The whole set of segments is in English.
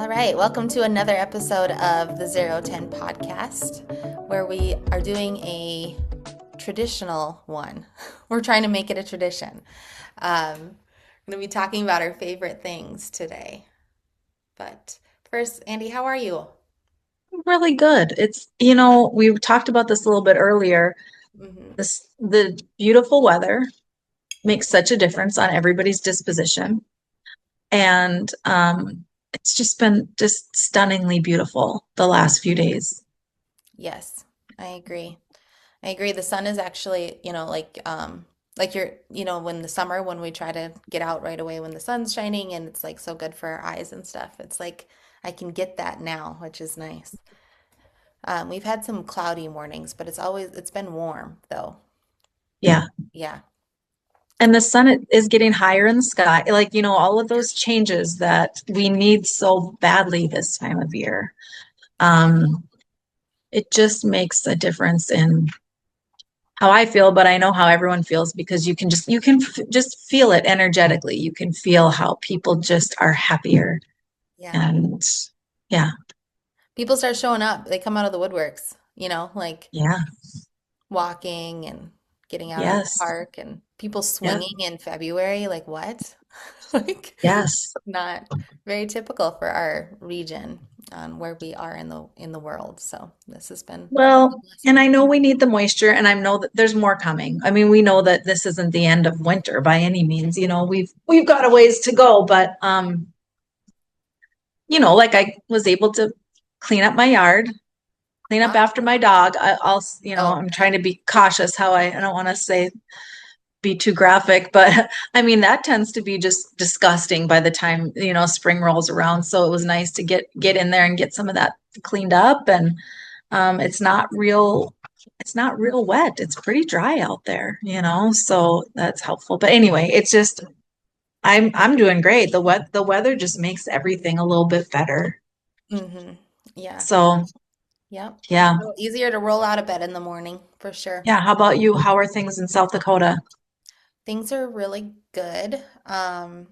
All right, welcome to another episode of the 010 podcast, where we are doing a traditional one. We're trying to make it a tradition. We're going to be talking about our favorite things today. But first, Andy, how are you? Really good. We talked about this a little bit earlier. Hmm. The beautiful weather makes such a difference on everybody's disposition. And it's just been just stunningly beautiful the last few days. Yes, I agree. I agree. The sun is actually, like when the summer when we try to get out right away when the sun's shining and it's like so good for our eyes and stuff. It's like I can get that now, which is nice. We've had some cloudy mornings, but it's been warm though. Yeah. Yeah. And the sun is getting higher in the sky. All of those changes that we need so badly this time of year. Um, it just makes a difference in how I feel, but I know how everyone feels because just feel it energetically. You can feel how people just are happier. Yeah. And yeah, People start showing up. They come out of the woodworks, like yeah, walking and getting out in the yes, park and people yeah, swinging in February. Like what? Like yes. not very typical for our region on where we are in the world. So this has been a Well, and blessing. I know we need the moisture, and I know that there's more coming. I mean, we know that this isn't the end of winter by any means. We've got a ways to go, but like I was able to clean up my yard, clean up Ah, after my dog. oh, I'm trying to be cautious how I don't want to say be too graphic, but I mean that tends to be just disgusting by the time, spring rolls around. So it was nice to get in there and get some of that cleaned up and it's not real wet. It's pretty dry out there, so that's helpful. But anyway, it's just I'm doing great. The weather just makes everything a little bit better. mm-hmm. Yeah. So Yep. It's a yeah. little easier to roll out of bed in the morning for sure. Yeah. How about you? How are things in South Dakota? Things are really good. So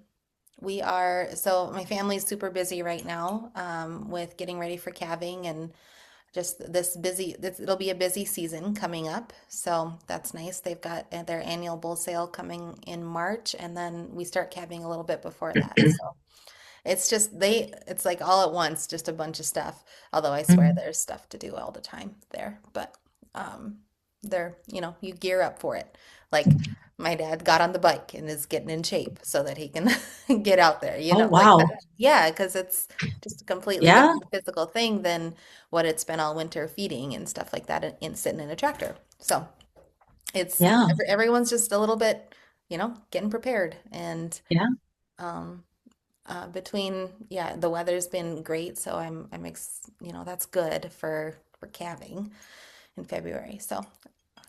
my family's super busy right now, with getting ready for calving and just it'll be a busy season coming up. So that's nice. They've got their annual bull sale coming in March, and then we start calving a little bit before that. So it's like all at once, just a bunch of stuff. Although I swear Mhm. there's stuff to do all the time there, but um, you gear up for it. Like my dad got on the bike and is getting in shape so that he can get out there, Oh, like wow. that. Yeah, because it's just a completely Yeah. different physical thing than what it's been all winter feeding and stuff like that and sitting in a tractor. So Yeah. everyone's just a little bit, getting prepared and Yeah. um, the weather's been great, so that's good for calving in February. So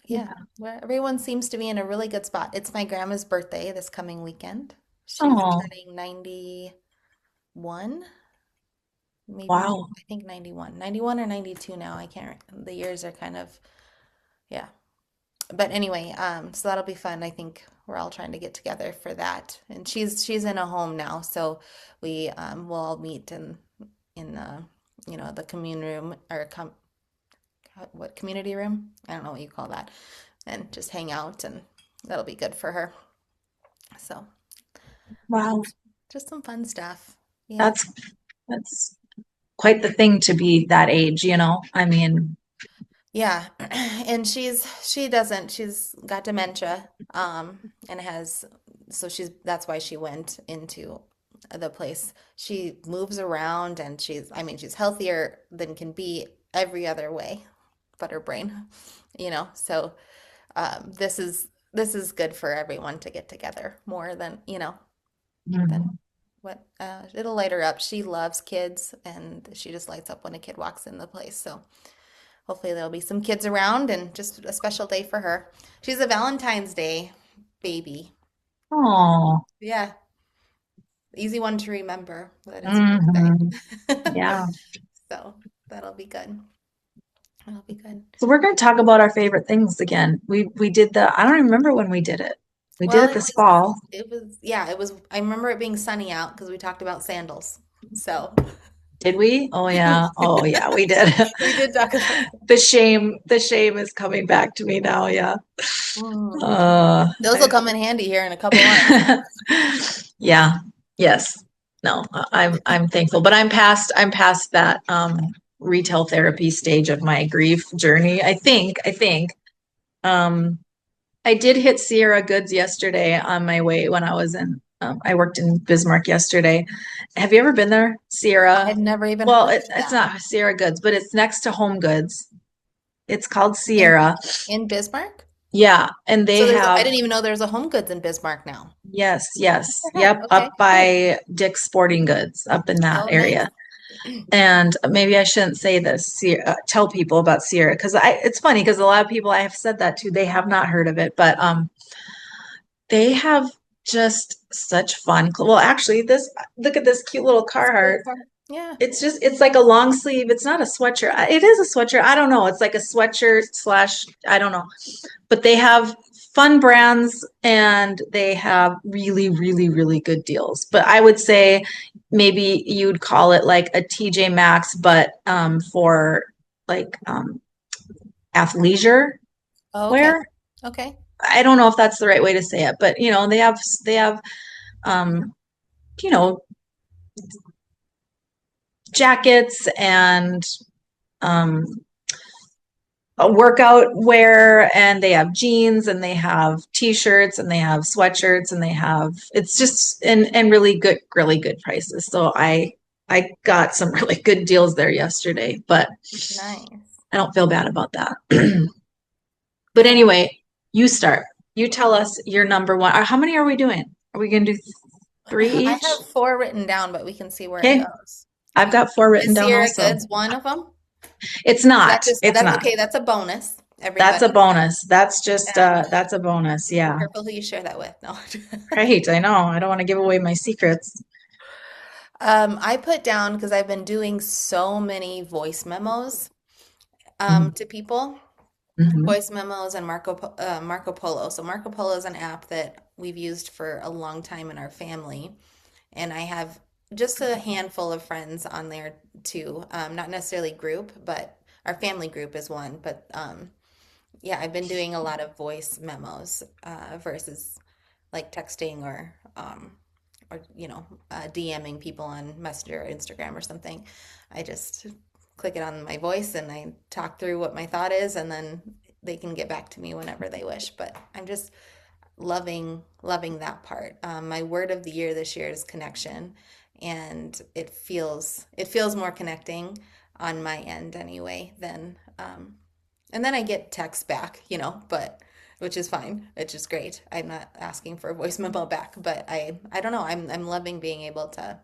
yeah, Yeah. well, everyone seems to be in a really good spot. It's my grandma's birthday this coming weekend. She's Oh, turning 91, maybe wow. I think 91 or 92 now. I can't. The years are kind of, yeah. But anyway, so that'll be fun. I think we're all trying to get together for that. And she's in a home now, so we will all meet in the commune room or what community room? I don't know what you call that, and just hang out, and that'll be good for her. So Wow. just some fun stuff. Yeah. That's that's quite the thing to be that age. I mean, Yeah. And she's got dementia, and that's why she went into the place. She moves around and she's healthier than can be every other way but her brain, So this is good for everyone to get together more than mhm. what it'll light her up. She loves kids and she just lights up when a kid walks in the place. So hopefully there'll be some kids around and just a special day for her. She's a Valentine's Day baby. Oh, Yeah, easy one to remember that it's her birthday. hmm, yeah. So that'll be good. That'll be good. So we're going to talk about our favorite things again. We did I don't even remember when we did it. We did Well, it this fall. yeah, I remember it being sunny out because we talked about sandals. So, Did we? Oh yeah. Oh yeah, we did. We did talk about that. The shame is coming back to me now. Yeah. Mm. Those will I, come in handy here in a couple months. yeah. Yes. No, I'm thankful, but I'm past that retail therapy stage of my grief journey. I think. Um, I did hit Sierra Goods yesterday on my way when I was in, I worked in Bismarck yesterday. Have you ever been there? Sierra? I've never even Well, heard of it's that. not Sierra Goods, but it's next to Home Goods. It's called In Sierra. in Bismarck? Yeah. And they So I have, didn't even know there's a Home Goods in Bismarck now. yes, yes. What the heck? Yep. Okay, Up cool. by Dick's Sporting Goods, up in that Oh, nice. area. And maybe I shouldn't say this, tell people about Sierra, because it's funny because a lot of people I have said that to, they have not heard of it, but they have just such fun. Well, actually, look at this cute little It's a Carhartt. great car. Yeah. It's like a long sleeve. It's not a sweatshirt. It is a sweatshirt. I don't know. It's like a sweatshirt slash, I don't know. But they have fun brands and they have really, really, really good deals. But I would say maybe you'd call it like a TJ Maxx, but for like athleisure Oh, okay. wear. Okay. I don't know if that's the right way to say it, but they have um, you know, jackets and um, a workout wear, and they have jeans and they have t-shirts and they have sweatshirts and they have it's just and really good prices. So I got some really good deals there yesterday, but Nice. I don't feel bad about that. But Yeah. anyway, you start. You tell us your number one. How many are we doing? Are we going to do three I each? have four written down, but we can see where it Okay. goes. I've got four written Is down Sierra also. Goods one of them? It's Is that not. just It's that's not. okay? That's a bonus, That's a everybody. bonus. That's just And that's a bonus. be Yeah. careful who you share that with. No. Right. I know. I don't want to give away my secrets. I put down because I've been doing so many voice memos Mhm. to people. Mhm. Voice memos and Marco Polo. So Marco Polo is an app that we've used for a long time in our family, and I have just a handful of friends on there too. Not necessarily group, but our family group is one. But yeah, I've been doing a lot of voice memos versus like texting or DMing people on Messenger or Instagram or something. I just click it on my voice and I talk through what my thought is, and then they can get back to me whenever they wish. But I'm just loving that part. My word of the year this year is connection, and it feels more connecting on my end anyway than and then I get texts back, but which is fine. It's just great. I'm not asking for a voice memo back, but I don't know. I'm loving being able to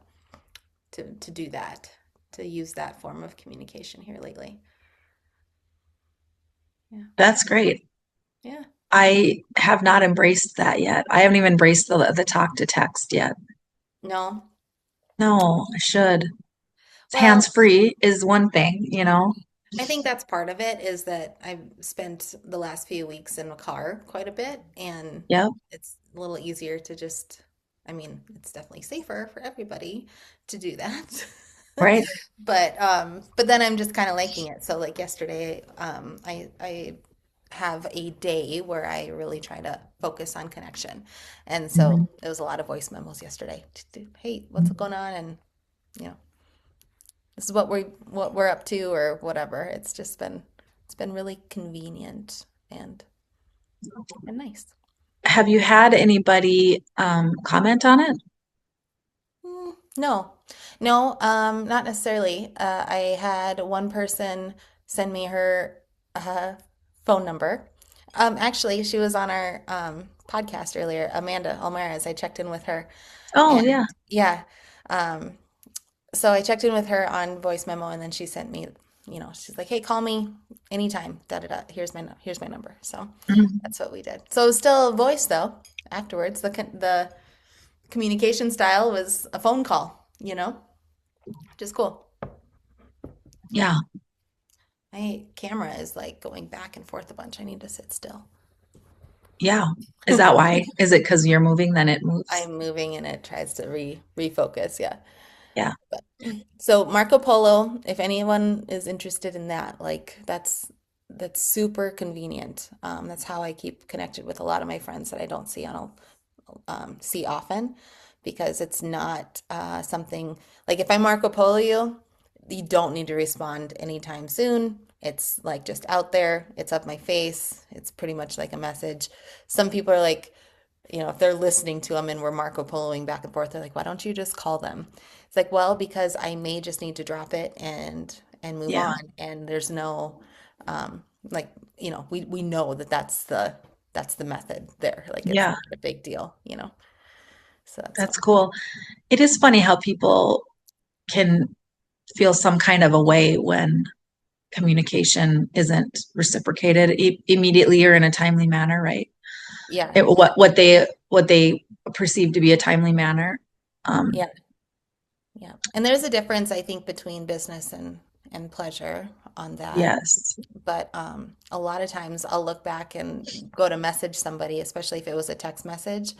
do that, to use that form of communication here lately. Yeah. That's great. Yeah. I have not embraced that yet. I haven't even embraced the talk to text yet. No. No, I should. Hands Well, free is one thing, you know? I think that's part of it is that I've spent the last few weeks in the car quite a bit, and Yep. it's a little easier to just, I mean, it's definitely safer for everybody to do that. Right. But then I'm just kind of liking it. So like yesterday, I have a day where I really try to focus on connection. And so Mhm. it was a lot of voice memos yesterday. Hey, what's going on? And you know, this is what we're up to or whatever. It's been really convenient and nice. Have you had anybody comment on it? No, no, not necessarily. I had one person send me her uh, phone number. Actually, she was on our podcast earlier, Amanda Almaraz. I checked in with her, Oh, and yeah. yeah, um, so I checked in with her on voice memo, and then she sent me, she's like, "Hey, call me anytime. Da da da. Here's my number." So Mhm. that's what we did. So it was still voice though. Afterwards, the communication style was a phone call, which is cool. Yeah. My camera is like going back and forth a bunch. I need to sit still. Yeah. Is that why? Is it because you're moving, then it moves? I'm moving and it tries to refocus. Yeah. Yeah. So Marco Polo, if anyone is interested in that, like that's super convenient. That's how I keep connected with a lot of my friends that I don't see often, because it's not something like if I Marco Polo you, you don't need to respond anytime soon. It's like just out there. It's up my face. It's pretty much like a message. Some people are like, if they're listening to them and we're Marco Poloing back and forth, they're like, why don't you just call them? It's like, well, because I may just need to drop it and move Yeah. on. And there's no like, we know that that's the method there. Like it's Yeah. not a big deal. So that's That's fun. cool. It is funny how people can feel some kind of a way when communication isn't reciprocated immediately or in a timely manner, right? Yeah, It, what they perceive to be a timely manner. yeah, yeah. And there's a difference, I think, between business and pleasure on that. Yes. But a lot of times I'll look back and go to message somebody, especially if it was a text message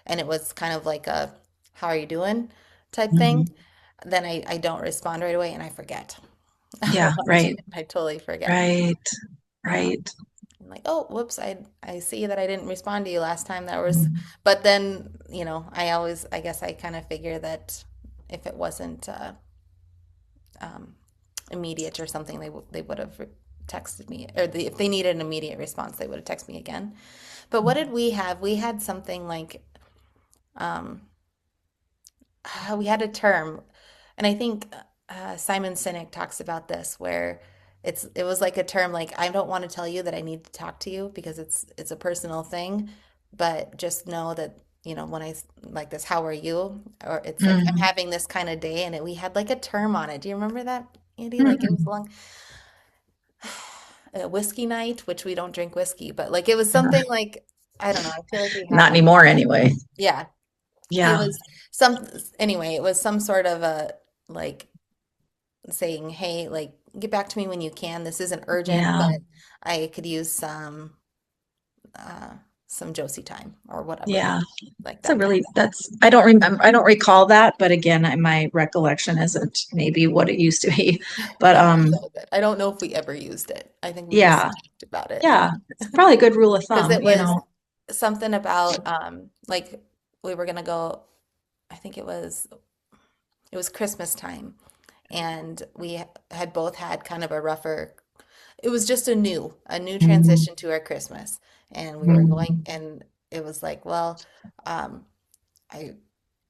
and it was kind of like a "How are you doing?" type thing. Mhm. Then I don't respond right away and I forget Yeah, about right, it. I totally forget. right, Um, right. I'm like, oh, whoops, I see that I didn't respond to you last time. That was, Mhm. but then, I guess I kind of figure that if it wasn't um, immediate or something, they would have texted me, or if they needed an immediate response, they would have texted me again. But what did we have? We had something like um, we had a term, and I think Simon Sinek talks about this, where it was like a term like I don't want to tell you that I need to talk to you because it's a personal thing, but just know that when like this, how are you? Or it's like I'm Mhm. having this kind of day, and we had like a term on it. Do you remember that, Andy? Like it was Mhm. long a whiskey night, which we don't drink whiskey, but like it was Uh, something like I don't know. I feel like we had Not one. anymore anyway. Yeah, it Yeah, was some anyway. It was some sort of a like saying, "Hey, like get back to me when you can. This isn't urgent, yeah, but I could use uh, some Josie time or whatever, yeah. like It's a that kind really, of thing." that's, I don't remember, I don't recall that, but again, my recollection isn't maybe what it used to be. But I don't know that. I don't know if we ever used it. I think we just yeah, talked about it. yeah. It's probably a good rule of Because thumb, it was something about like we were gonna go. I think it was Christmas time, and we had both had kind of a rougher. It was just a new Mhm. transition to our Christmas, and we were going, Mhm. and it was like, well, I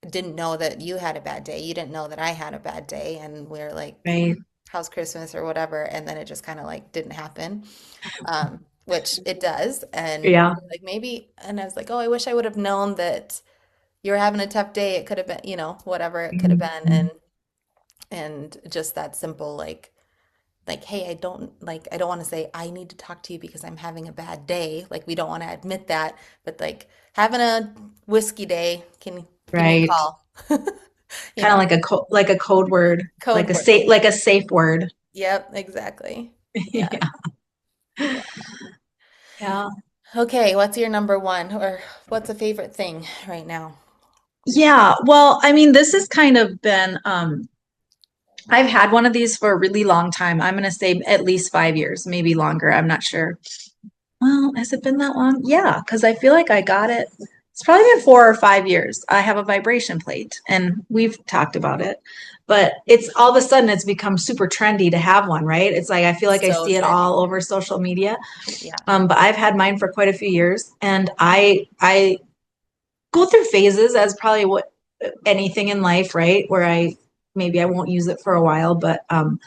didn't know that you had a bad day. You didn't know that I had a bad day, and we were like, Right. how's Christmas or whatever, and then it just kind of like didn't happen, which it does, and Yeah. like maybe, and I was like, oh, I wish I would have known that you were having a tough day. It could have been, whatever it could have been, Mhm. and just that simple, like, hey, I don't want to say I need to talk to you because I'm having a bad day. Like we don't want to admit that, but like having a whiskey day, can you give me a Right. call? You Kind of know, like a code word, code word. like a safe word. Yep, exactly. Yeah, Yeah. yeah. Yeah. Okay, what's your number one, or what's a favorite thing right now? Yeah. Well, I mean, this has kind of been I've had one of these for a really long time. I'm going to say at least 5 years, maybe longer. I'm not sure. Well, has it been that long? Yeah, because I feel like I got it. It's probably been 4 or 5 years. I have a vibration plate, and we've talked about it. But it's all of a sudden it's become super trendy to have one, right? It's like I feel like I So see it trendy. all over social media. Yeah. But I've had mine for quite a few years, and I go through phases as probably what anything in life, right? Where I maybe I won't use it for a while, but I've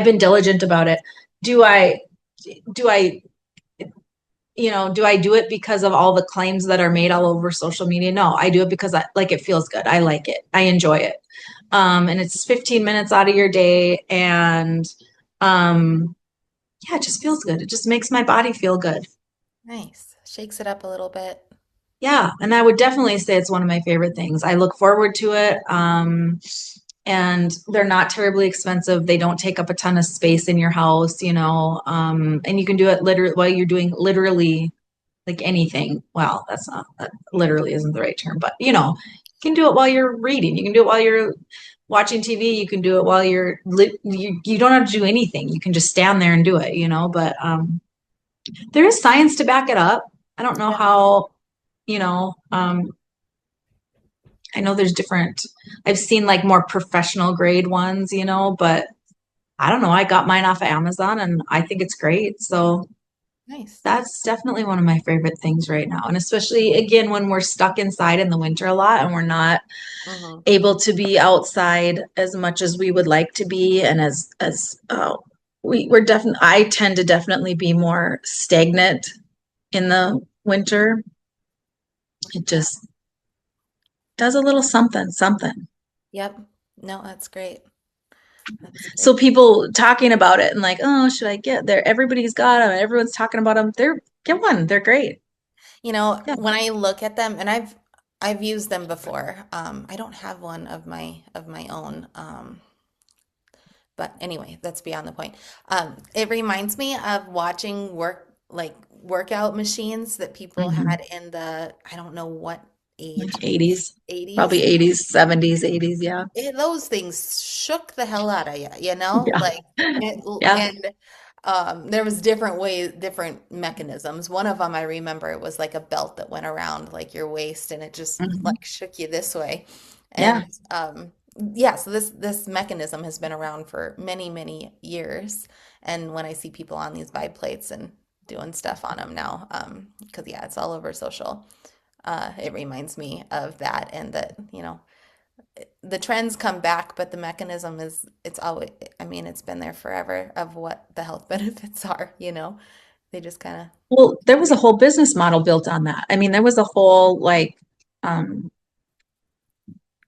been diligent about it. Do I do I do I do it because of all the claims that are made all over social media? No, I do it because I like it feels good. I like it. I enjoy it. And it's 15 minutes out of your day and um yeah, it just feels good. It just makes my body feel good. Nice. Shakes it up a little bit. Yeah, and I would definitely say it's one of my favorite things. I look forward to it. And they're not terribly expensive. They don't take up a ton of space in your house, and you can do it literally while you're doing literally like anything. Well, that's not that literally isn't the right term, but can do it while you're reading. You can do it while you're watching TV. You can do it while you don't have to do anything. You can just stand there and do it, but there is science to back it up. I don't know Yep. how, you know, I know there's different, I've seen like more professional grade ones, but I don't know. I got mine off of Amazon and I think it's great. So Nice. that's definitely one of my favorite things right now. And especially again, when we're stuck inside in the winter a lot and we're not Hmm. able to be outside as much as we would like to be. And we're definitely, I tend to definitely be more stagnant in the winter. It just does a little something, something. Yep. No, that's great. That's So great. people talking about it and like, oh, should I get there? Everybody's got them. Everyone's talking about them. Get one. They're great. Yeah. When I look at them, and I've used them before. I don't have one of my own. But anyway, that's beyond the point. It reminds me of watching workout machines that people Hmm. had in the, I don't know what Like age, 80s, 80s. probably 80s, 70s, 80s. Yeah. Those things shook the hell out of you, you know? Yeah. Like it, Yeah. and there was different ways, different mechanisms. One of them I remember it was like a belt that went around like your waist and it just Hmm. like shook you this way. Yeah. And yeah, so this mechanism has been around for many, many years. And when I see people on these vibe plates and doing stuff on them now, because yeah, it's all over social, it reminds me of that and that, the trends come back, but the mechanism is it's always I mean, it's been there forever of what the health benefits are, you know. They just kind of Well, there was a whole business model built on that. I mean, there was a whole like um,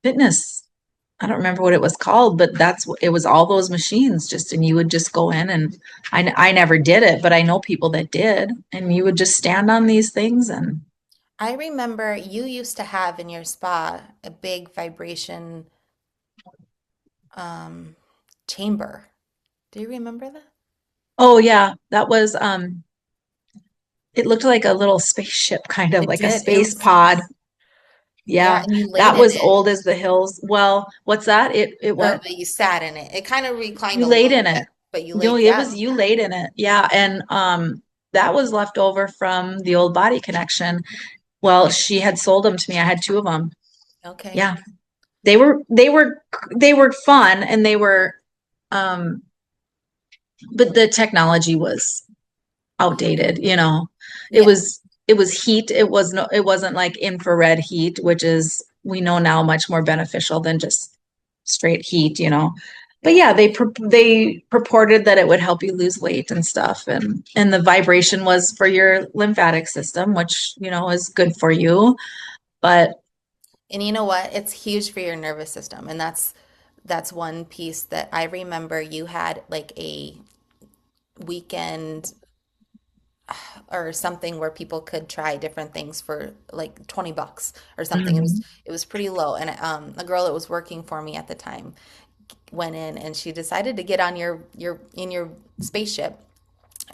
fitness. I don't remember what it was called, but it was all those machines just, and you would just go in and I never did it, but I know people that did, and you would just stand on these things and I remember you used to have in your spa a big vibration um chamber. Do you remember that? oh yeah, that was it looked like a little spaceship, kind of It like a did. It space was pod. yeah, Yeah, and you laid that in was it old as the hills. Well, what's that? It or what? but you sat in it. It kind of reclined You a laid little in bit, it. but you No, laid it yeah. was you laid in it. Yeah, and that was left over from the old body connection. Well, she had sold them to me. I had two of them. Okay. Yeah. They were fun and they were um but the technology was outdated, you know. It Yeah. was it was heat. It wasn't like infrared heat, which is we know now much more beneficial than just straight heat, you know. But Yeah. yeah, they purported that it would help you lose weight and stuff, and the vibration was for your lymphatic system, which, is good for you. But And you know what? It's huge for your nervous system. And that's one piece that I remember you had like a weekend or something where people could try different things for like $20 or something. mhm, It was pretty low. And a girl that was working for me at the time went in and she decided to get on your in your spaceship.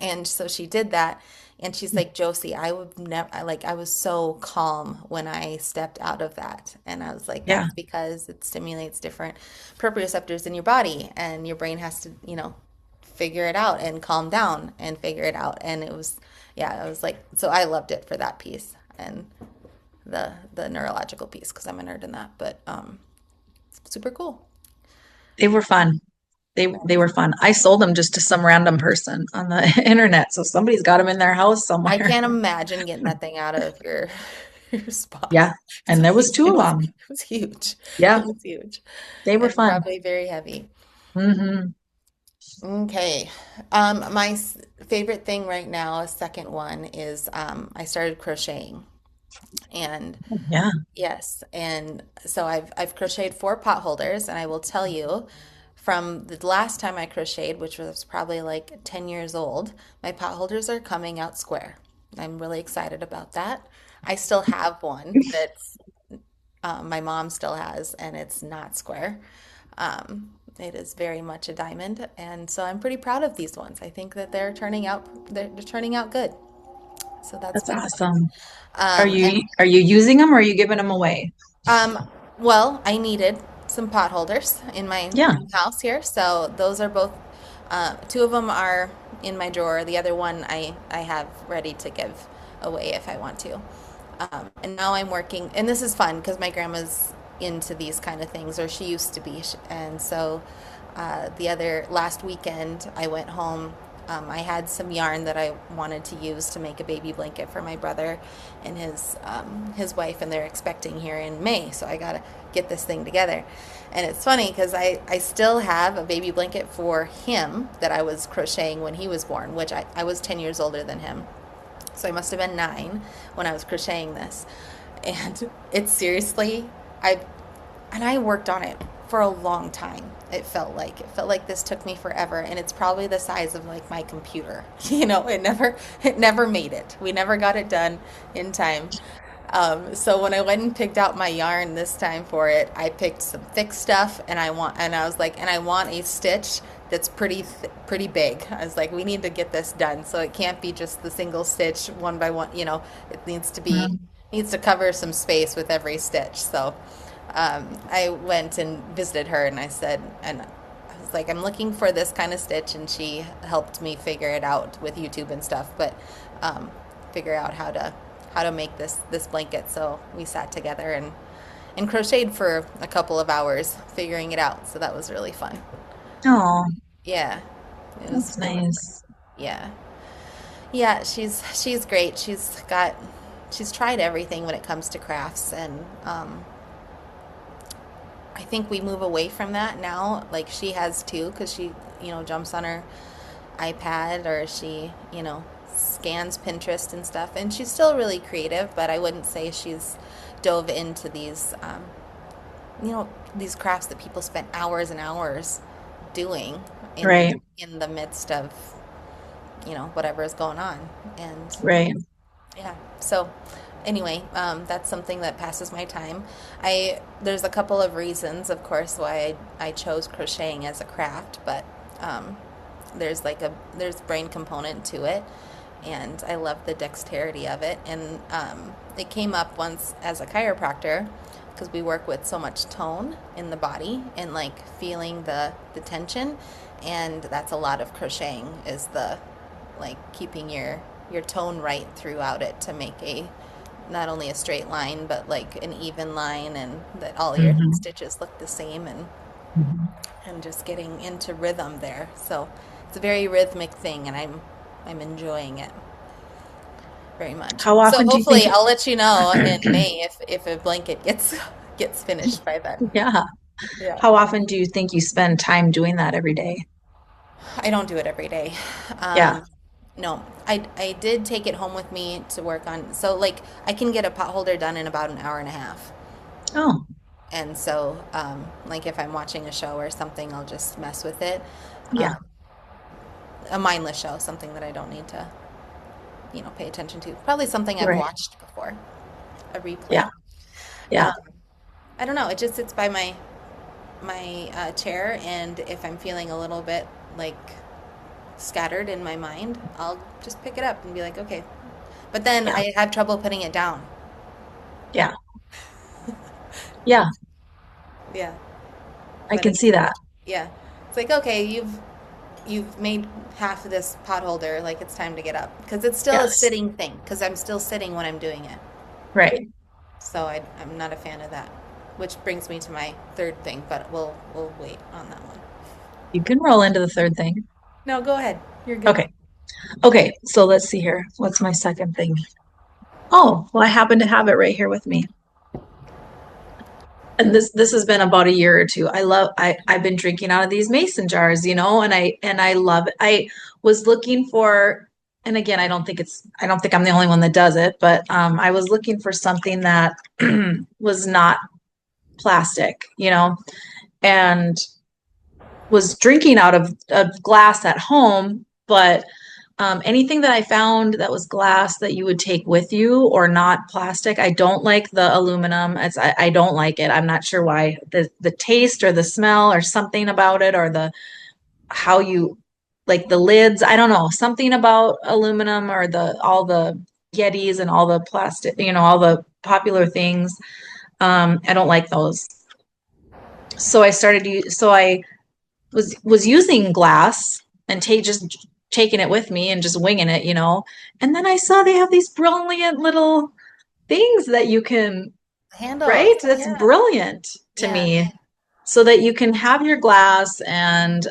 And so she did that. And she's like, Josie, I would never, I was so calm when I stepped out of that. And I was like, yeah, that's because it stimulates different proprioceptors in your body, and your brain has to, figure it out and calm down and figure it out. And it was, yeah, I was like, so I loved it for that piece and the neurological piece because I'm a nerd in that. But super cool. they were fun. They were fun. I sold them just to some random person on the internet, so somebody's got them in their house I somewhere. can't imagine getting that thing out of your your spa. Yeah, It's and there was like two of them. it was huge. It Yeah, was huge they were and fun. probably very heavy. Hmm. Okay. My favorite thing right now, a second one is I started crocheting. And Yeah. yes, and so I've crocheted four pot holders, and I will tell you from the last time I crocheted, which was probably like 10 years old, my pot holders are coming out square. I'm really excited about that. I still have one that's my mom still has, and it's not square. It is very much a diamond, and so I'm pretty proud of these ones. I think that they're turning out good. So that's That's been fun. awesome. Are And you using them or are you giving them away? Well, I needed some pot holders in my Yeah. new house here, so those are both. Two of them are in my drawer. The other one I have ready to give away if I want to. And now I'm working, and this is fun because my grandma's into these kind of things, or she used to be. And so the other last weekend, I went home. I had some yarn that I wanted to use to make a baby blanket for my brother and his wife, and they're expecting here in May. So I gotta get this thing together. And it's funny because I still have a baby blanket for him that I was crocheting when he was born, which I was 10 years older than him. So I must have been 9 when I was crocheting this. And it's seriously, I and I worked on it for a long time. It felt like this took me forever, and it's probably the size of like my computer. It never made it. We never got it done in time. So when I went and picked out my yarn this time for it, I picked some thick stuff, and I was like, and I want a stitch that's pretty big. I was like, we need to get this done, so it can't be just the single stitch one by one. It Mhm. needs to cover some space with every stitch. So I went and visited her, and I was like, I'm looking for this kind of stitch, and she helped me figure it out with YouTube and stuff, but figure out how to make this blanket. So we sat together and crocheted for a couple of hours figuring it out. So that was really fun. Oh, Yeah, that's it was fun. nice. Yeah. Yeah, she's great. She's tried everything when it comes to crafts, and I think we move away from that now. Like she has too, because she, jumps on her iPad, or she, scans Pinterest and stuff. And she's still really creative, but I wouldn't say she's dove into these crafts that people spend hours and hours doing in Right, in the midst of, whatever is going on. And right. yeah. So anyway, that's something that passes my time. There's a couple of reasons, of course, why I chose crocheting as a craft, but um, there's brain component to it, and I love the dexterity of it. And it came up once as a chiropractor because we work with so much tone in the body and like feeling the tension, and that's a lot of crocheting is the like keeping your tone right throughout it to make a not only a straight line but like an even line, and that all your Hmm. stitches look the same, Hmm. and just getting into rhythm there. So it's a very rhythmic thing, and I'm enjoying it very much. How So often do you think hopefully I'll let you know in May if a blanket gets finished by then. yeah. Yeah. How often do you think you spend time doing that every day? I don't do it every day. Yeah. No, I did take it home with me to work on. So like I can get a pot holder done in about an hour and a half. Oh, And so like if I'm watching a show or something, I'll just mess with it. yeah. Um, a mindless show, something that I don't need to, pay attention to. Probably something I've Right. watched before, a replay. Yeah. Yeah. Um, I don't know. It just sits by my chair, and if I'm feeling a little bit like scattered in my mind, I'll just pick it up and be like, okay. But then Yeah. I have trouble putting it down. Yeah. Yeah. Yeah. I But can it's see that. yeah. It's like, okay, you've made half of this pot holder, like it's time to get up because it's still a Yes. sitting thing because I'm still sitting when I'm doing it. Right. So I'm not a fan of that. Which brings me to my third thing, but we'll wait on that one. You can roll into the third thing. No, go ahead. You're good. Okay. Okay. So let's see here. What's my second thing? Oh, well, I happen to have it right here with me. And this has been about a year or two. I've been drinking out of these mason jars, and I love it. I was looking for, and again, I don't think I'm the only one that does it, but I was looking for something that was not plastic, and was drinking out of glass at home, but anything that I found that was glass that you would take with you or not plastic, I don't like the aluminum. I don't like it. I'm not sure why. The taste or the smell or something about it or the how you like the lids. I don't know. Something about aluminum or the all the Yetis and all the plastic, all the popular things. I don't like those. So I was using glass and just taking it with me and just winging it, And then I saw they have these brilliant little things that you can, right? Handles. That's Yeah. brilliant to Yeah. me. So that you can have your glass and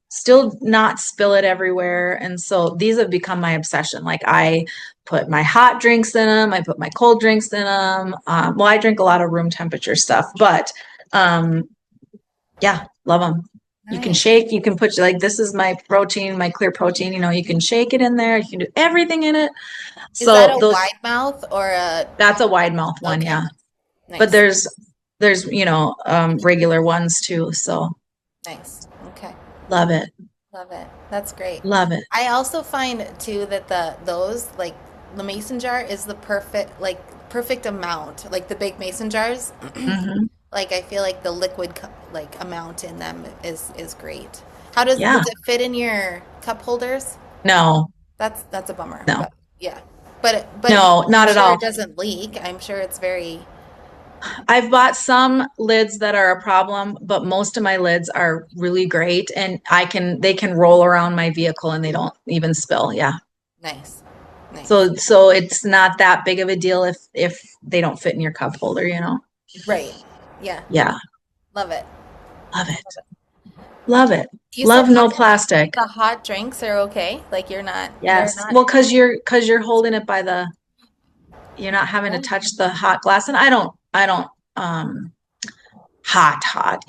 still not spill it everywhere. And so these have become my obsession. Like I put my hot drinks in them, I put my cold drinks in them. Well, I drink a lot of room temperature stuff, but um, yeah, love them. You can Nice. shake, you can put like this is my protein, my clear protein, you can shake it in there, you can do everything in it. Is that So a those wide mouth or a that's a wide mouth one, okay. yeah. But Nice. there's regular ones too. So Nice. Okay. love it. Love it. That's great. Love it. I also find too that those like the mason jar is the perfect amount. Like the big mason jars, Hmm. like I feel like the liquid like amount in them is great. Yeah. Does it fit in your cup holders? No, That's a bummer, no, but yeah. But no, I'm not at sure it all. doesn't leak. I'm sure it's very I've bought some lids that are a problem, but most of my lids are really great and they can roll around my vehicle and they don't even spill. Yeah. nice. Nice. So it's not that big of a deal if they don't fit in your cup holder. Right. Yeah. Yeah. Love it. Love it. Love it. You said Love no plastic. the hot drinks are okay. Like they're Yes. not. Well, because you're holding it by you're not having to touch the hot glass. And I don't um hot,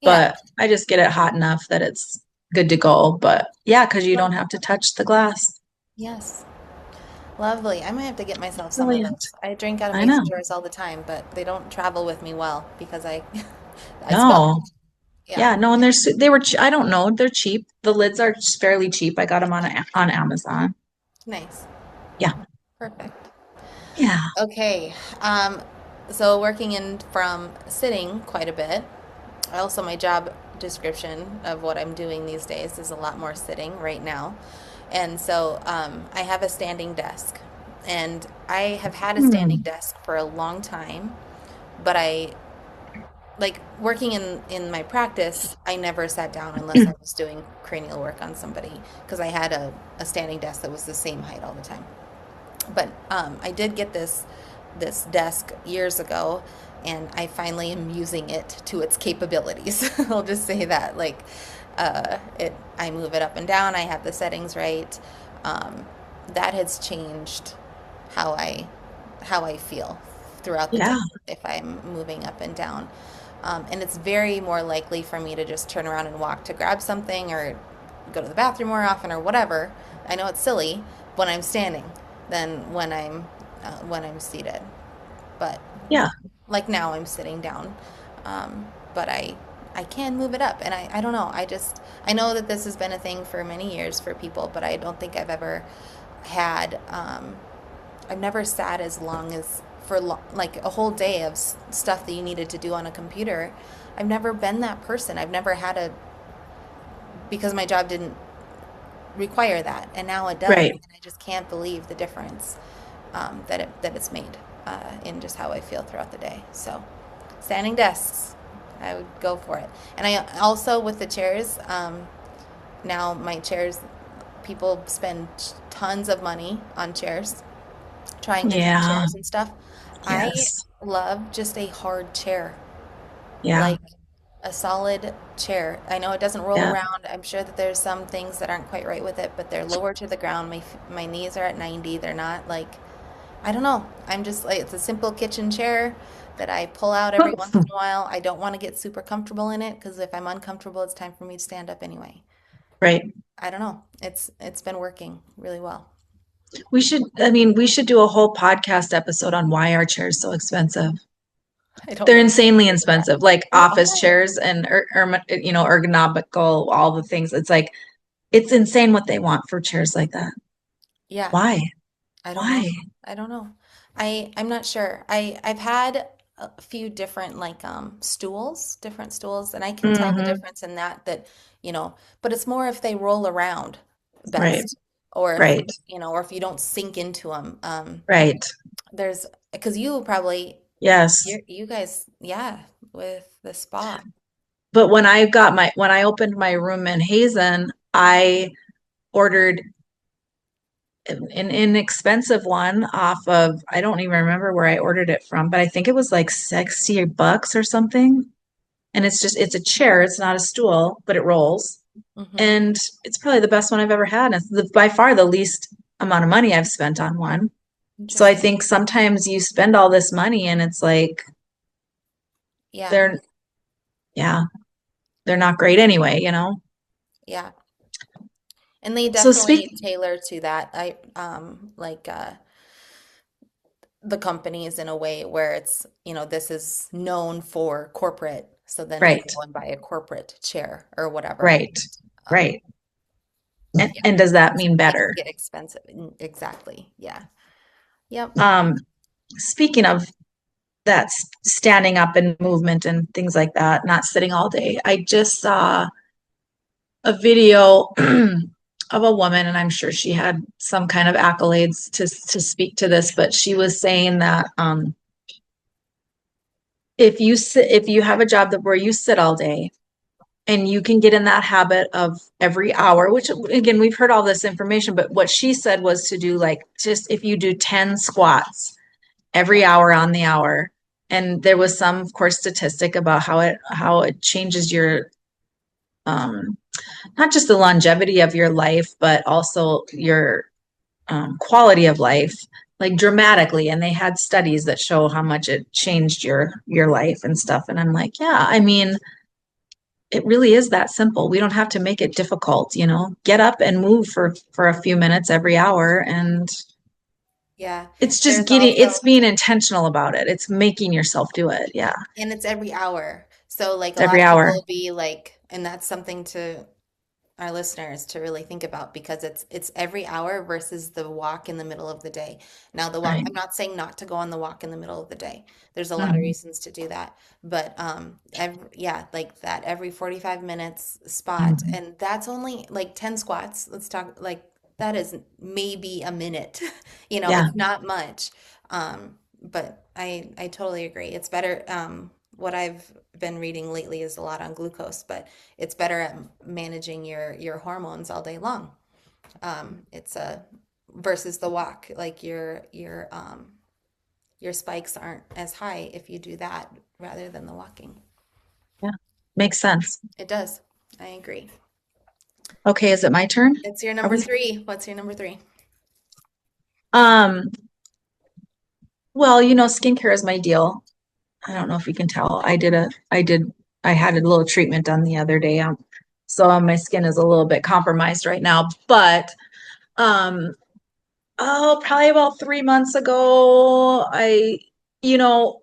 Yeah. but I just get it hot enough that it's good to go. But yeah, because you don't have to touch the glass. Yes. Lovely. I might have to get myself some of Brilliant. those. I drink out of I mason know. jars all the time, but they don't travel with me well because I spill. No. Yeah. Yeah, no, and they were I don't know, they're cheap. The lids are just fairly cheap. I got them on Amazon. Nice. Yeah. Perfect. Yeah. Okay. So working in from sitting quite a bit. Also, my job description of what I'm doing these days is a lot more sitting right now. And so I have a standing desk. And I have had a standing Hmm. desk for a long time, but like working in my practice, I never sat down unless I was doing cranial work on somebody because I had a standing desk that was the same height all the time. But I did get this desk years ago, and I finally am using it to its capabilities. I'll just say that. Like, I move it up and down. I have the settings right. Um, that has changed how I feel throughout the day Yeah. if I'm moving up and down. And it's very more likely for me to just turn around and walk to grab something or go to the bathroom more often or whatever. I know it's silly when I'm standing than when I'm seated. But Yeah. like now I'm sitting down, but I can move it up, and I don't know. I know that this has been a thing for many years for people, but I don't think I've ever had. I've never sat as long as like a whole day of stuff that you needed to do on a computer. I've never been that person. I've never had because my job didn't require that, and now it does, Right. and I just can't believe the difference that it's made in just how I feel throughout the day. So, standing desks, I would go for it. And I also with the chairs, now my chairs, people spend tons of money on chairs, trying different Yeah. chairs and stuff. I Yes. love just a hard chair, Yeah. like a solid chair. I know it doesn't roll Yeah. around. I'm sure that there's some things that aren't quite right with it, but they're lower to the ground. My knees are at 90. They're not like I don't know. I'm just like it's a simple kitchen chair that I pull out every once in a while. I don't want to get super comfortable in it because if I'm uncomfortable, it's time for me to stand up anyway. Right. I don't know. It's been working really well. We should do a whole podcast episode on why our chairs so expensive. I don't They're know the insanely answer to that. expensive, like They office are. chairs and ergonomical, all the things. It's like it's insane what they want for chairs like that. Yeah. Why? I don't know. Why? I don't know. I'm not sure. I've had a few different like different stools, and I can tell the Hmm. difference in but it's more if they roll around Right. best or Right. or if you don't sink into them. Right. There's because you probably Yes. You guys, yeah, with the spa. But when I opened my room in Hazen, I ordered an inexpensive one off of, I don't even remember where I ordered it from, but I think it was like $60 or something. And it's a chair. It's not a stool, but it rolls. Hmm. And it's probably the best one I've ever had. It's by far the least amount of money I've spent on one. So I Interesting. think sometimes you spend all this money and it's like Yeah, they're, yeah, they're not great anyway, you know? yeah. And they So definitely speak, tailor to that. I like the companies in a way where it's, this is known for corporate. So then you right, go and buy a corporate chair or whatever. right, Um, right. And, yeah, and does that mean it can better? get expensive. Exactly. Yeah. Yep. Um, Speaking of that standing up and movement and things like that, not sitting all day, I just saw a video of a woman, and I'm sure she had some kind of accolades to speak to this, but she was saying that if you have a job that where you sit all day and you can get in that habit of every hour, which again we've heard all this information, but what she said was to do like just if you do 10 squats Yeah. every hour on the hour, and there was some of course statistic about how it changes your um not just the longevity of your life, but also your quality of life, like dramatically. And they had studies that show how much it changed your life and stuff. And I'm like, yeah, I mean, it really is that simple. We don't have to make it difficult, you know. Get up and move for a few minutes every hour, and Yeah. it's just There's getting it's also, being intentional about it. It's making yourself do it. Yeah, and it's every hour. So like a lot every of people hour. will be like, and that's something to our listeners to really think about because it's every hour versus the walk in the middle of the day. Now the walk, Right. I'm not saying not to go on the walk in the middle of the day. There's a lot of Mhm. reasons to do that. But yeah, like that every 45 minutes spot. Mhm. And that's only like 10 squats. Let's talk like that is maybe a minute. Yeah. It's not much. But I totally agree. It's better. What I've been reading lately is a lot on glucose, but it's better at managing your hormones all day long. It's a versus the walk, like your spikes aren't as high if you do that rather than the walking. Yeah. Makes sense. It does. I agree. Okay, is it my turn? It's your Are number we? three. What's your number three? Um, well, you know, skincare is my deal. I don't know if you can tell. I had a little treatment done the other day. So my skin is a little bit compromised right now. But um, oh, probably about 3 months ago, you know,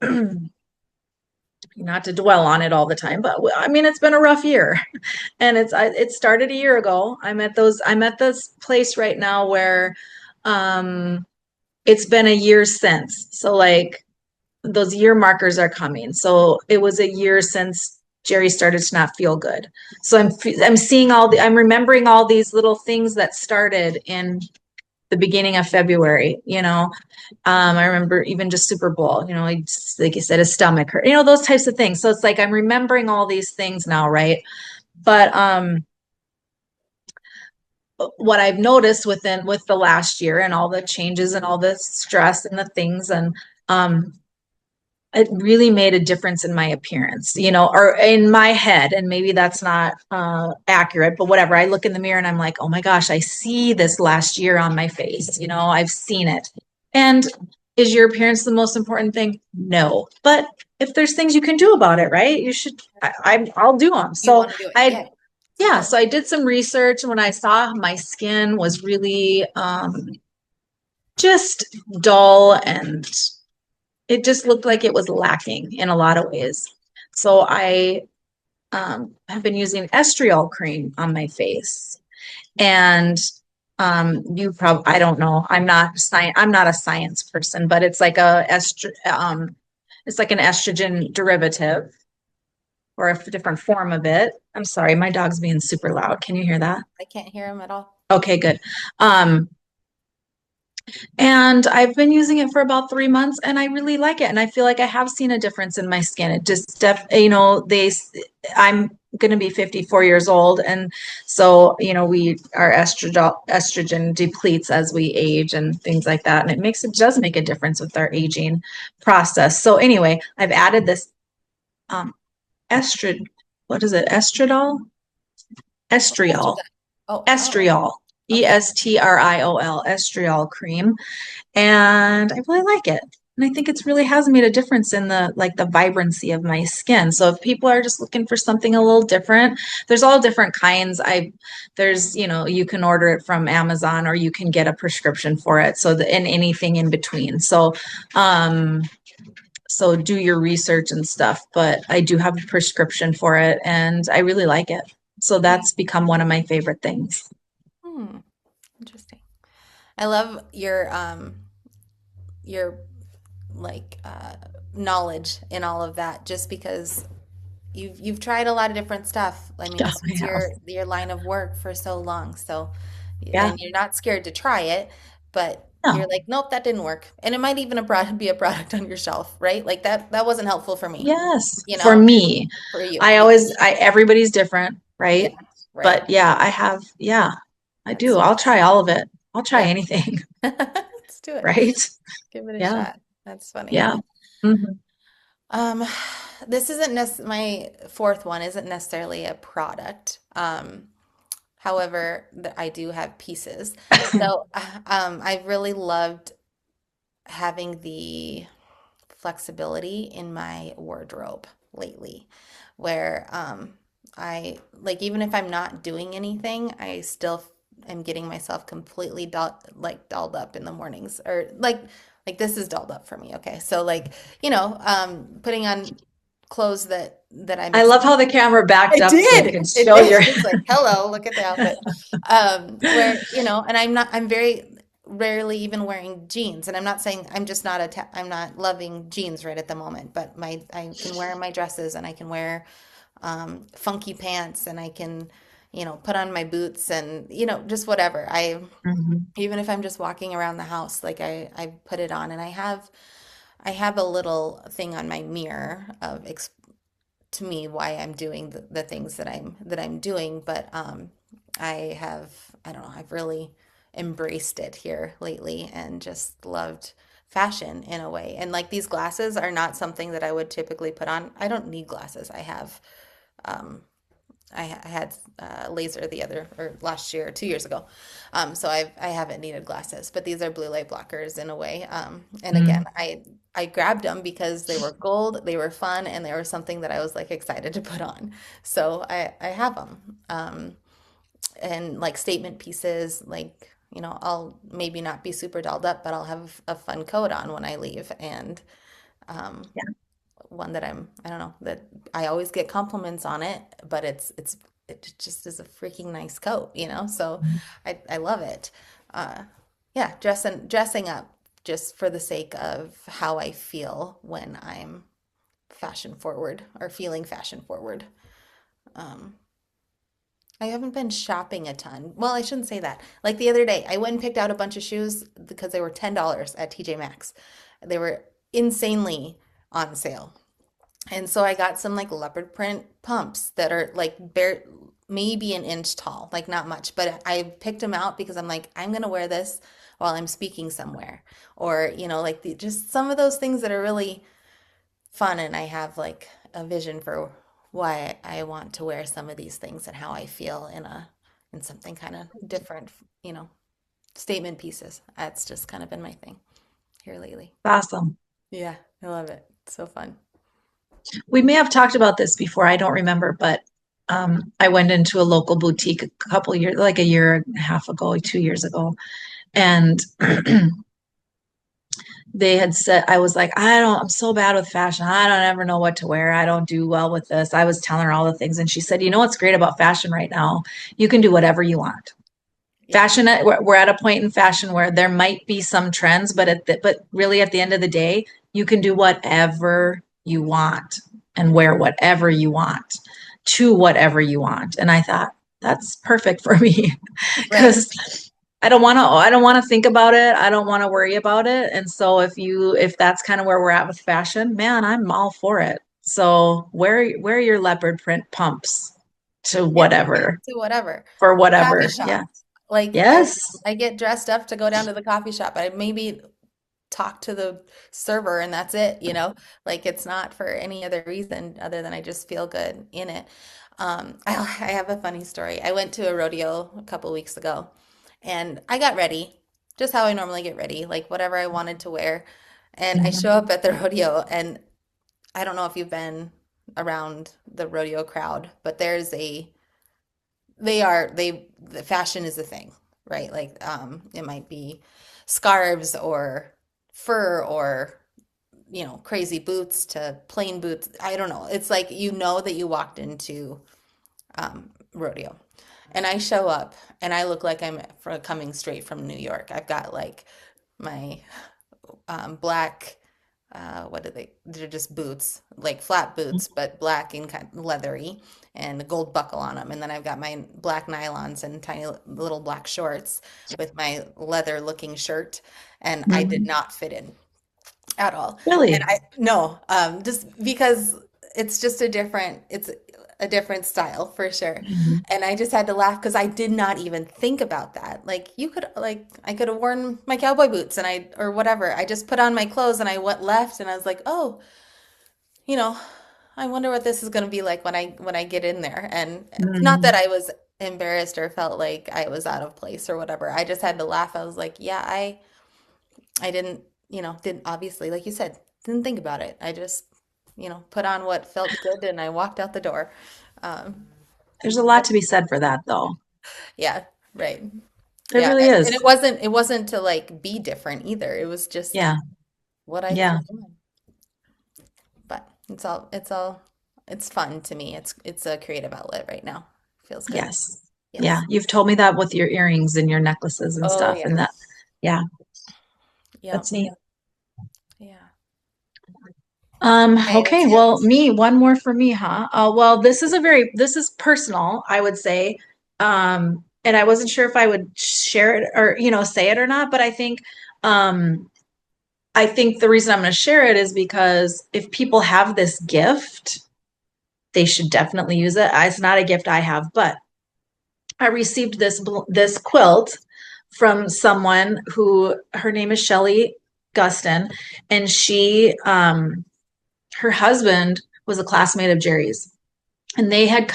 not to dwell on it all the time, but I mean, it's been a rough year, and it started a year ago. I'm at this place right now where, um, it's been a year since. So like those year markers are coming. So it was a year since Jerry started to not feel good. So I'm seeing I'm remembering all these little things that started in the beginning of February, you know. I remember even just Super Bowl, you know, like you said, his stomach hurt, you know, those types of things. So it's like I'm remembering all these things now, right? But what I've noticed with the last year and all the changes and all the stress and the things and um it really made a difference in my appearance, you know, or in my head. And maybe that's not accurate, but whatever. I look in the mirror and I'm like, oh my gosh, I see this last year on my face. You know, I've seen it. And is your appearance the most important thing? No. But if there's things you can do about it, right? You should, I'll do them. You So want to do it? I, Yeah, it's yeah, important. so I did some research when I saw my skin was really just dull and it just looked like it was lacking in a lot of ways. So I have been using estriol cream on my face. And you probably, I don't know, I'm not a science person, but it's like it's like an estrogen derivative or a different form of it. I'm sorry, my dog's being super loud. Can you hear that? I can't hear him at all. Okay, good. Um, And I've been using it for about 3 months and I really like it. And I feel like I have seen a difference in my skin. It just, I'm going to be 54 years old. And so, our estrogen depletes as we age and things like that. And it does make a difference with our aging process. So anyway, I've added this, um, estrad, what is it? Estriol, Estrogen. Oh, estriol, okay. Estriol, estriol cream. And I really like it. And I think it's really has made a difference in the vibrancy of my skin. So if people are just looking for something a little different, there's all different kinds. You can order it from Amazon or you can get a prescription for it. And anything in between. So do your research and stuff, but I do have a prescription for it and I really like it. So Yeah. that's become one of my favorite things. Hmm. Interesting. I love your like knowledge in all of that just because you've tried a lot of different stuff. I mean, Yeah, this I was have. your line of work for so long. So, Yeah. and you're not scared to try it, but you're No. like, nope, that didn't work. And it might even be a product on your shelf, right? Like that wasn't helpful for me, Yes, you for know, me. for you. Yeah. Everybody's different, Yeah. right? Right. But yeah, yeah, I That's do. so I'll try all of it. I'll try yeah. anything, Let's do it. right? Give it a Yeah, shot. That's funny. yeah. Hmm. Um, this isn't my fourth one isn't necessarily a product. However, I do have pieces. So, I've really loved having the flexibility in my wardrobe lately, where I like even if I'm not doing anything, I still am getting myself completely dolled up in the mornings, or like this is dolled up for me. Okay, so like putting on clothes that I'm I love how the camera backed it up so you did. can It show did. your. It's like, hello, look at the outfit. Where, and I'm very rarely even wearing jeans. And I'm not saying I'm just not I'm not loving jeans right at the moment, but I can wear my dresses and I can wear funky pants and I can, put on my boots and, just whatever. Mhm. Even if I'm just walking around the house, like I put it on and I have a little thing on my mirror of to me why I'm doing the things that I'm doing, but I don't know, I've really embraced it here lately and just loved fashion in a way. And like these glasses are not something that I would typically put on. I don't need glasses. Um, I had laser the other or last year or 2 years ago, so I haven't needed glasses. But these are blue light blockers in a way. And again, Mm. I grabbed them because they were gold, they were fun, and they were something that I was like excited to put on. So I have them. And like statement pieces, like I'll maybe not be super dolled up, but I'll have a fun coat on when I leave, and um, Yeah. one that I don't know, that I always get compliments on it, but it just is a freaking nice coat. So I love it. Yeah, dressing up just for the sake of how I feel when I'm fashion forward or feeling fashion forward. Um, I haven't been shopping a ton. Well, I shouldn't say that. Like the other day, I went and picked out a bunch of shoes because they were $10 at TJ Maxx. They were insanely on sale. And so I got some like leopard print pumps that are like bare, maybe an inch tall, like not much, but I picked them out because I'm like, I'm gonna wear this while I'm speaking somewhere, or like just some of those things that are really fun, and I have like a vision for why I want to wear some of these things and how I feel in something kind of different, you know, statement pieces. That's just kind of been my thing here lately. Awesome. Yeah, I love it. It's so fun. We may have talked about this before. I don't remember, but I went into a local boutique a couple years, like a year and a half ago, 2 years ago, and they had said, I was like, I'm so bad with fashion. I don't ever know what to wear. I don't do well with this. I was telling her all the things. And she said, you know what's great about fashion right now? You can do whatever you want. Yeah. We're at a point in fashion where there might be some trends, but really at the end of the day, you can do whatever you want and wear whatever you want to whatever you want. And I thought, that's perfect for me Right. because I don't want to think about it. I don't want to worry about it. And so if that's kind of where we're at with fashion, man, I'm all for it. So wear your leopard print pumps to Yeah, whatever, to whatever. for The coffee whatever. shop. Yeah. Like Yes. I get dressed up to go down to the coffee shop. I maybe talk to the server and that's it, you know? Like it's not for any other reason other than I just feel good in it. I have a funny story. I went to a rodeo a couple weeks ago and I got ready, just how I normally get ready, like whatever I wanted to wear. And I show Mhm. up at the rodeo and I don't know if you've been around the rodeo crowd, but the fashion is a thing, right? Like it might be scarves or fur or crazy boots to plain boots. I don't know. It's like you know that you walked into rodeo. And I show up and I look like coming straight from New York. I've got like my black what are they? They're just boots, like flat boots, but black and kind of leathery, and a gold buckle on them. And then I've got my black nylons and tiny little black shorts with my leather looking shirt. And I did Mhm. not fit in at all. And Really? I no, just because it's a different style for sure. Mhm. And I just had to laugh because I did not even think about that. Like you could like I could have worn my cowboy boots and I or whatever. I just put on my clothes and I went left and I was like, "Oh, you know, I wonder what this is going to be like when I get in there." And it's not that Mhm. I was embarrassed or felt like I was out of place or whatever. I just had to laugh. I was like, "Yeah, I didn't, didn't obviously, like you said, didn't think about it. I just, put on what felt good and I walked out the door." Um, There's a lot to be said for that, though. yeah, right. There Yeah, really and is. it wasn't to like be different either. It was just Yeah. what I Yeah. put on. But it's fun to me. It's a creative outlet right now. Feels good. Yes. Yeah. Yes. You've told me that with your earrings and your necklaces and Oh stuff, yeah. and that, yeah, Yep. that's neat. Yeah. Okay, what's Okay, well, yours? me, one more for me, huh? Well, this is personal, I would say. And I wasn't sure if I would share it or, say it or not, but um, I think the reason I'm going to share it is because if people have this gift, they should definitely use it. It's not a gift I have, but I received this quilt from someone who her name is Shelly Guston, and her husband was a classmate of Jerry's, and they had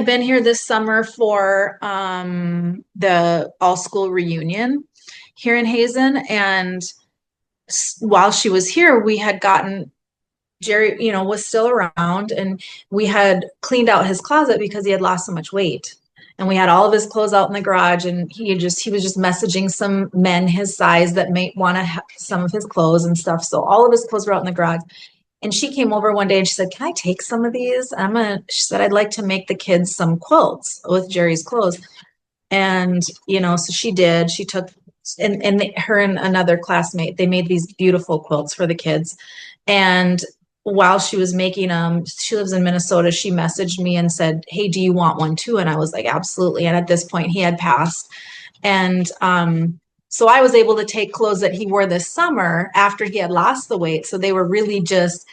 been here this summer for the all school reunion here in Hazen. And while she was here, we had gotten Jerry, was still around, and we had cleaned out his closet because he had lost so much weight. And we had all of his clothes out in the garage, and he was just messaging some men his size that may want to have some of his clothes and stuff. So all of his clothes were out in the garage. And she came over one day and she said, "Can I take some of these?" She said, "I'd like to make the kids some quilts with Jerry's clothes." And, so she did. She took, her and another classmate, they made these beautiful quilts for the kids. And while she was making them, she lives in Minnesota, she messaged me and said, "Hey, do you want one too?" And I was like, "Absolutely." And at this point, he had passed. And so I was able to take clothes that he wore this summer after he had lost the weight. So they were really just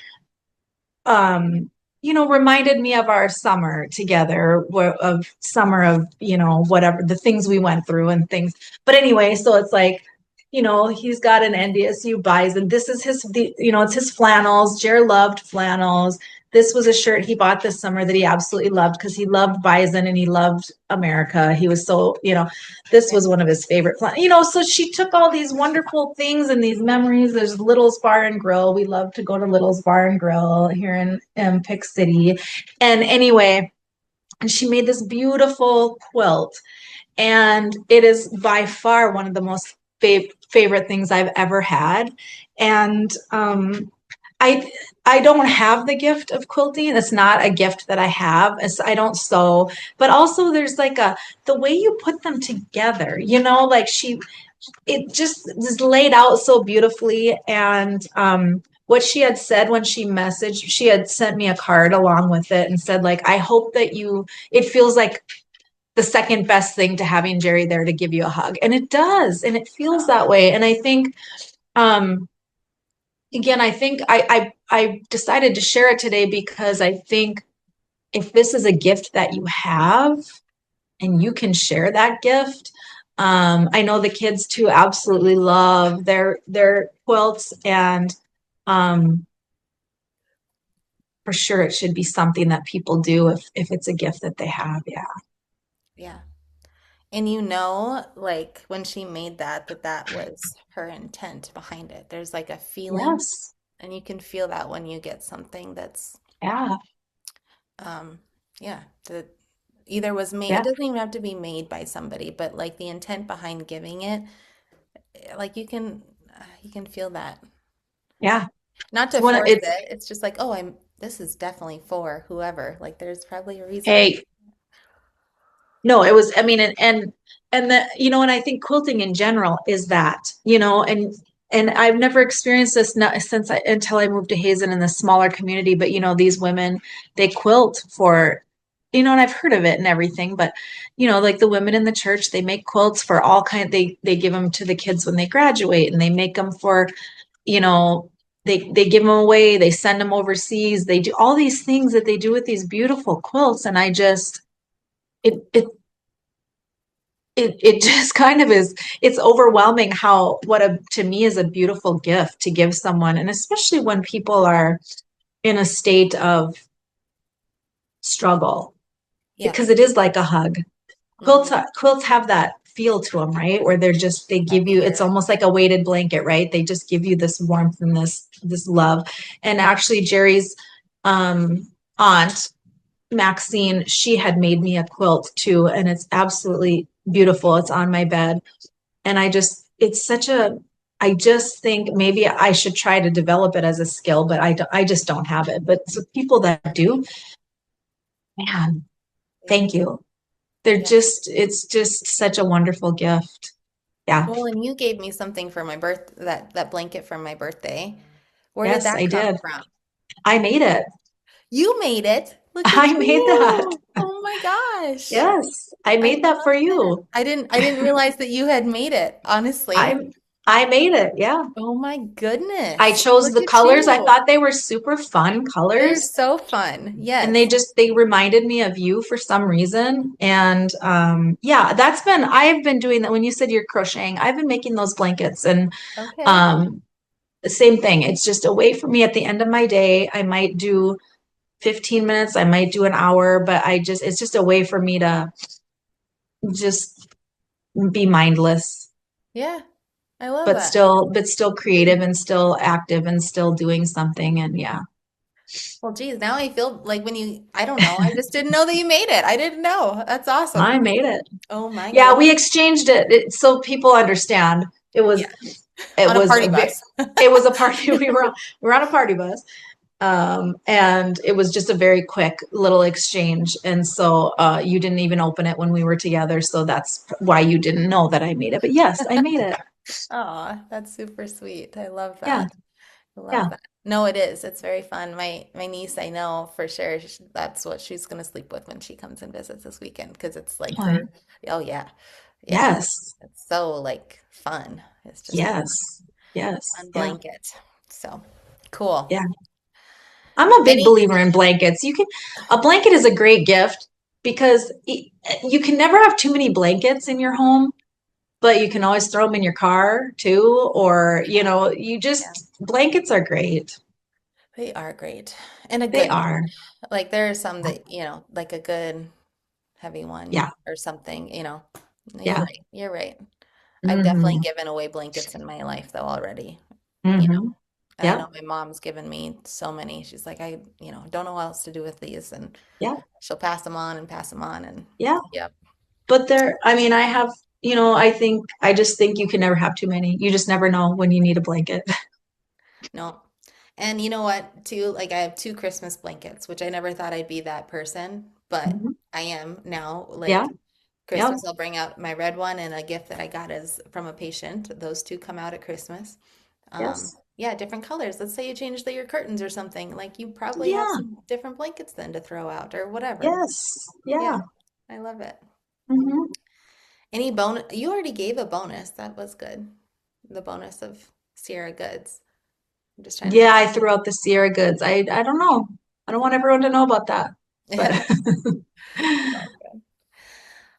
um, reminded me of our summer together, of summer of, whatever the things we went through and things. But anyway, so it's like, he's got an NDSU bison. This is it's his flannels. Jer loved flannels. This was a shirt he bought this summer that he absolutely loved because he loved bison and he loved America. He was so, this Yeah. was one of his favorite so she took all these wonderful things and these memories. There's Little's Bar and Grill. We love to go to Little's Bar and Grill here in Pick City. And anyway, and she made this beautiful quilt. And it is by far one of the most favorite things I've ever had. And I I don't have the gift of quilting. It's not a gift that I have. I don't sew, but also there's like the way you put them together, like it just is laid out so beautifully. And what she had said when she had sent me a card along with it and said, like, "I hope that it feels like the second best thing to having Jerry there to give you a hug. And it does, and it feels Oh, that way. And I think, um, again, I think I decided to share it today because I think if this is a gift that you have and you can share that gift, I know the kids too absolutely love their quilts, and um, for sure it should be something that people do if it's a gift that they have. Yeah. yeah. And like when she made that was her intent behind it. There's like a feeling, Yes. and you can feel that when you get something that's, Yeah. um, yeah, that either was made. It Yeah. doesn't even have to be made by somebody, but like the intent behind giving it, like you can feel that. Yeah. Not It's to one of force it's it. It's just like, oh, this is definitely for whoever. Like there's probably a reason I. hey, no, it was, I mean, and the, and I think quilting in general is that, and I've never experienced this not, since until I moved to Hazen in the smaller community, but these women, they quilt for, and I've heard of it and everything, but like the women in the church, they make quilts for all kind, they give them to the kids when they graduate, and they make them for, you know, they give them away, they send them overseas, they do all these things that they do with these beautiful quilts, and I just, it just kind of is, it's overwhelming how what a to me is a beautiful gift to give someone, and especially when people are in a state of struggle, Yeah. because it is like a hug. Hmm. Quilts have that feel to them, right, where they I give you, it's care. almost like a weighted blanket, right? They just give you this warmth and this love. And actually Jerry's aunt Maxine, she had made me a quilt too, and it's absolutely beautiful. It's on my bed. And it's such a, I just think maybe I should try to develop it as a skill, but I just don't have it. But so people that do, man, Yeah. thank you. Yeah. It's just such a wonderful gift. Yeah. Well, and you gave me something for my that blanket for my birthday. Where did Yes, that I come did. from? I made it. You made it. Look at I made that. you. Oh my gosh. Yes, I I made that for love that. you. I didn't realize that you had made it, honestly. I I made it. Yeah. Oh my I goodness. chose Look the at colors. I you. thought they were super fun They're colors. so fun. And Yes. they reminded me of you for some reason. And yeah, I've been doing that. When you said you're crocheting, I've been making those blankets, and Okay. um the same thing. It's just a way for me at the end of my day. I might do 15 minutes, I might do an hour, but it's just a way for me to just be mindless, Yeah. I love that. but still creative and still active and still doing something. And yeah, Well, geez, now I feel like I don't know. I just didn't know that you made it. I didn't know. That's I awesome. made it. Oh my Yeah, we goodness. exchanged so people understand. It was Yeah. it On a was party a ve- bus. it was a party. We were on a party bus, and it was just a very quick little exchange. And so you didn't even open it when we were together, so that's why you didn't know that I made it. But yes, I made it. Aw, that's super sweet. I love Yeah, that. I love yeah. that. No, it is. It's very fun. My niece, I know for sure that's what she's gonna sleep with when she comes and visits this weekend because it's like Fine. her. Oh yeah, yeah. Yes, It's so like fun. It's just a yes, yes. fun Yeah, blanket. So cool. yeah. I'm a big Any? believer in blankets. A blanket is a great gift because you can never have too many blankets in your home, but you can always throw them in your car too, or Yeah, yeah. blankets are great. They are great and a They good are. kind. Like there are some that like a good heavy Yeah, one or something. You're yeah. right. You're right. I've definitely Hmm. given away blankets in my life though already. You know, Hmm. and I Yeah, know my mom's given me so many. She's like, don't know what else to do with these, and yeah, she'll pass them on and pass them on, and yeah. yep, But I mean, I just think you can never have too many. You just never know when you need a blanket. no. And you know what, too? Like I have two Christmas blankets, which I never thought I'd be that person, but Mhm. I am now. Yeah, Like yeah, Christmas, I'll bring out my red one and a gift that I got is from a patient. Those two come out at Christmas. yes, Yeah, different colors. Let's say you change your curtains or something. Like you probably have yeah, some different blankets then to throw out or whatever. yes, Yeah, yeah. I love it. Mhm. Any bonus? You already gave a bonus. That was good. The bonus of Sierra Goods. I'm just trying to Yeah, think. I threw out the Sierra goods. I don't know. I don't want everyone to know about that. But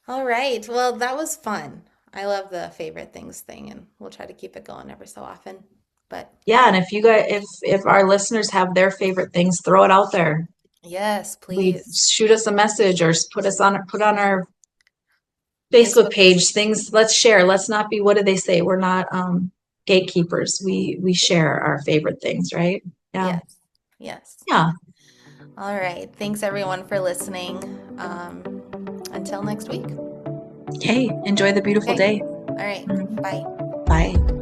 All right. Well, that was fun. I love the favorite things thing, and we'll try to keep it going ever so often. But yeah, and if you guys if our listeners have their favorite things, throw it out there. yes, We please. shoot us a message or put on our Facebook Facebook page page. things. Let's share. Let's not be, what do they say? We're not gatekeepers. We share our favorite things, right? Yeah. Yes. Yes. Yeah. All right. Thanks everyone for listening. Until next week. Hey, enjoy the beautiful Okay. day. All right. Mhm. Bye. Bye.